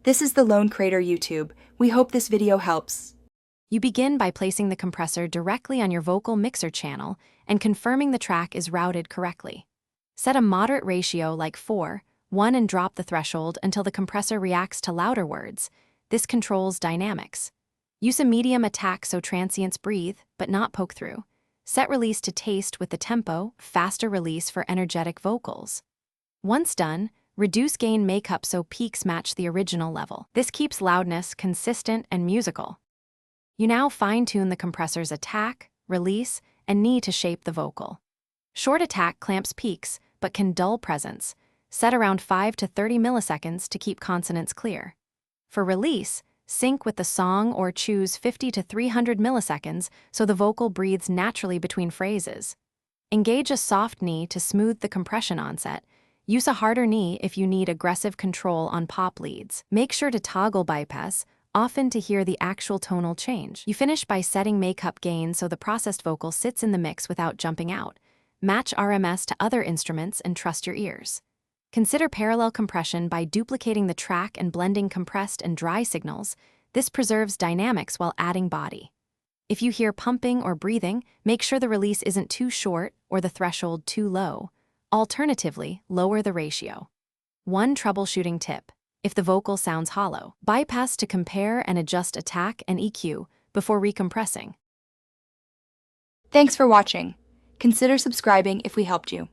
This is the Lone Crater YouTube. We hope this video helps. You begin by placing the compressor directly on your vocal mixer channel and confirming the track is routed correctly. Set a moderate ratio like 4:1 and drop the threshold until the compressor reacts to louder words. This controls dynamics. Use a medium attack so transients breathe, but not poke through. Set release to taste with the tempo, faster release for energetic vocals. Once done, reduce gain makeup so peaks match the original level. This keeps loudness consistent and musical. You now fine-tune the compressor's attack, release, and knee to shape the vocal. Short attack clamps peaks, but can dull presence. Set around 5 to 30 milliseconds to keep consonants clear. For release, sync with the song or choose 50 to 300 milliseconds so the vocal breathes naturally between phrases. Engage a soft knee to smooth the compression onset. Use a harder knee if you need aggressive control on pop leads. Make sure to toggle bypass, often to hear the actual tonal change. You finish by setting makeup gain so the processed vocal sits in the mix without jumping out. Match RMS to other instruments and trust your ears. Consider parallel compression by duplicating the track and blending compressed and dry signals. This preserves dynamics while adding body. If you hear pumping or breathing, make sure the release isn't too short or the threshold too low. Alternatively, lower the ratio. One troubleshooting tip: if the vocal sounds hollow, bypass to compare and adjust attack and EQ before recompressing. Thanks for watching. Consider subscribing if we helped you.